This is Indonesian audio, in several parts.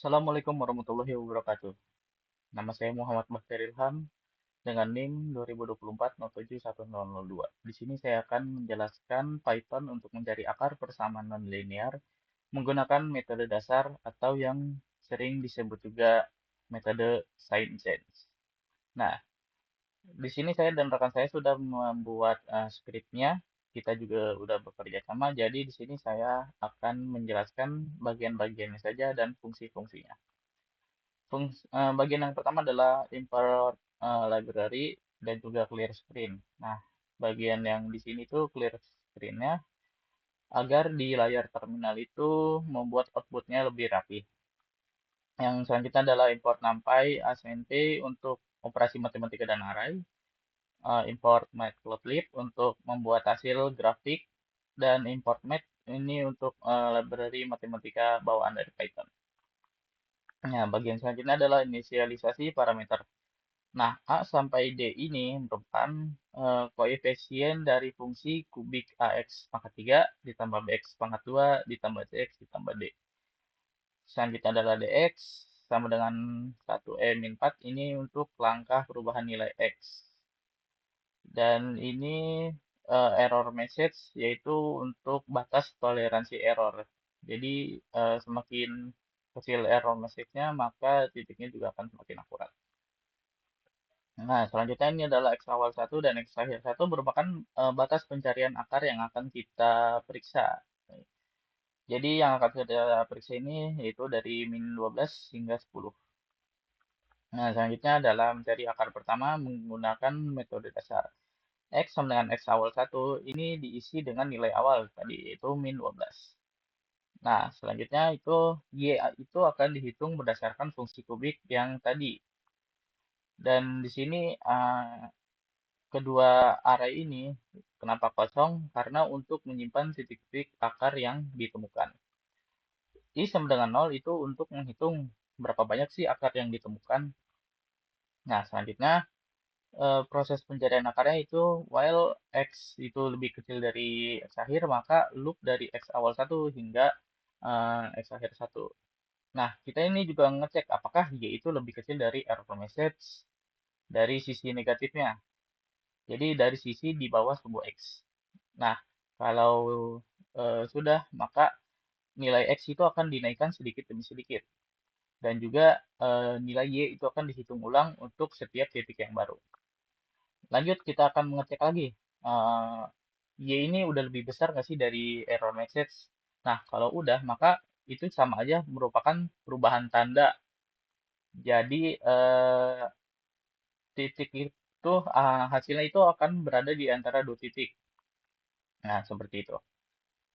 Assalamualaikum warahmatullahi wabarakatuh. Nama saya Muhammad Baktir Ilham dengan NIM 2024-071002. Di sini saya akan menjelaskan Python untuk mencari akar persamaan nonlinear menggunakan metode dasar atau yang sering disebut juga metode Science. Nah, di sini saya dan rekan saya sudah membuat skripnya. Kita juga sudah bekerja sama. Jadi di sini saya akan menjelaskan bagian-bagiannya saja dan fungsi-fungsinya. Bagian yang pertama adalah import library dan juga clear screen. Nah, bagian yang di sini tuh clear screen-nya agar di layar terminal itu membuat output-nya lebih rapi. Yang selanjutnya adalah import NumPy, ASNT untuk operasi matematika dan array, import matplotlib untuk membuat hasil grafik, dan import math ini untuk library matematika bawaan dari Python. Nah, bagian selanjutnya adalah inisialisasi parameter. Nah, A sampai D ini merupakan koefisien dari fungsi kubik AX pangkat 3 ditambah BX pangkat 2 ditambah CX ditambah D. Selanjutnya adalah DX sama dengan 1E-4 ini untuk langkah perubahan nilai X. Dan ini error message yaitu untuk batas toleransi error. Jadi semakin kecil error message-nya maka titiknya juga akan semakin akurat. Nah, selanjutnya ini adalah X awal 1 dan X akhir 1 merupakan batas pencarian akar yang akan kita periksa. Jadi yang akan kita periksa ini yaitu dari min 12 hingga 10. Nah, selanjutnya adalah mencari akar pertama menggunakan metode dasar. X sama dengan X awal 1 ini diisi dengan nilai awal tadi yaitu min 12. Nah, selanjutnya itu Y itu akan dihitung berdasarkan fungsi kubik yang tadi. Dan di sini kedua array ini kenapa kosong? Karena untuk menyimpan titik-titik akar yang ditemukan. I sama dengan 0 itu untuk menghitung berapa banyak sih akar yang ditemukan. Nah, selanjutnya proses pencarian akarnya itu while X itu lebih kecil dari X akhir, maka loop dari X awal 1 hingga X akhir 1. Nah, kita ini juga ngecek apakah Y itu lebih kecil dari error message dari sisi negatifnya. Jadi dari sisi di bawah sumbu X. Nah, kalau sudah, maka nilai X itu akan dinaikkan sedikit demi sedikit. Dan juga nilai Y itu akan dihitung ulang untuk setiap titik yang baru. Lanjut, kita akan mengecek lagi. eh, Y ini udah lebih besar nggak sih dari error message? Nah, kalau udah, maka itu sama aja merupakan perubahan tanda. Jadi, titik itu, hasilnya itu akan berada di antara dua titik. Nah, seperti itu.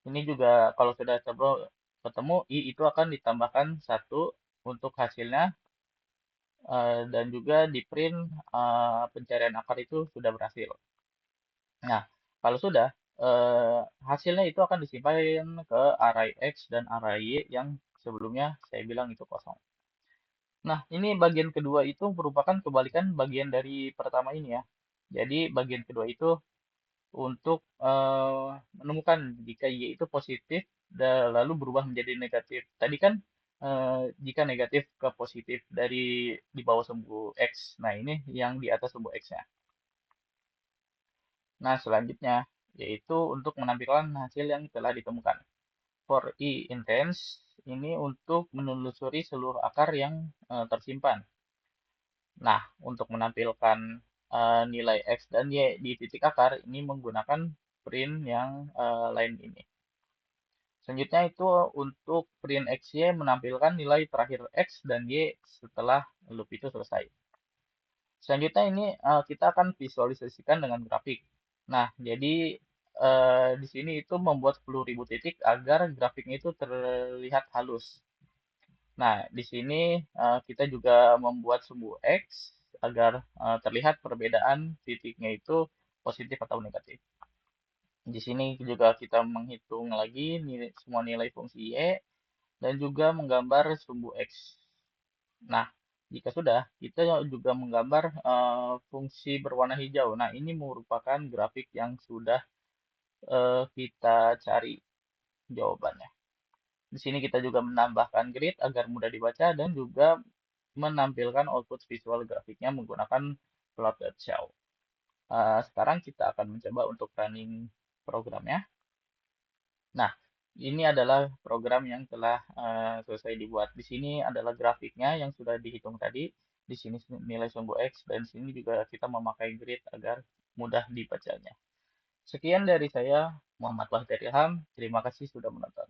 Ini juga kalau sudah coba ketemu I itu akan ditambahkan satu untuk hasilnya dan juga di print pencarian akar itu sudah berhasil. Nah, kalau sudah hasilnya itu akan disimpan ke array X dan array Y yang sebelumnya saya bilang itu kosong. Nah, ini bagian kedua itu merupakan kebalikan bagian dari pertama ini ya. Jadi bagian kedua itu untuk menemukan jika Y itu positif lalu berubah menjadi negatif. Tadi kan jika negatif ke positif dari di bawah sumbu X. Nah, ini yang di atas sumbu X-nya. Nah, selanjutnya yaitu untuk menampilkan hasil yang telah ditemukan. For I intense ini untuk menelusuri seluruh akar yang tersimpan. Nah, untuk menampilkan nilai X dan Y di titik akar ini menggunakan print yang lain ini. Selanjutnya itu untuk print XY menampilkan nilai terakhir X dan Y setelah loop itu selesai. Selanjutnya ini kita akan visualisasikan dengan grafik. Nah, jadi di sini itu membuat 10.000 titik agar grafiknya itu terlihat halus. Nah, di sini kita juga membuat sumbu X agar terlihat perbedaan titiknya itu positif atau negatif. Di sini juga kita menghitung lagi semua nilai fungsi Y dan juga menggambar sumbu X. Nah, jika sudah, kita juga menggambar fungsi berwarna hijau. Nah, ini merupakan grafik yang sudah kita cari jawabannya. Di sini kita juga menambahkan grid agar mudah dibaca dan juga menampilkan output visual grafiknya menggunakan Plot.show. Sekarang kita akan mencoba untuk running programnya. Nah, ini adalah program yang telah selesai dibuat. Di sini adalah grafiknya yang sudah dihitung tadi. Di sini nilai sumbu X dan di sini juga kita memakai grid agar mudah dibacanya. Sekian dari saya, Muhammad Wahid Ilham. Terima kasih sudah menonton.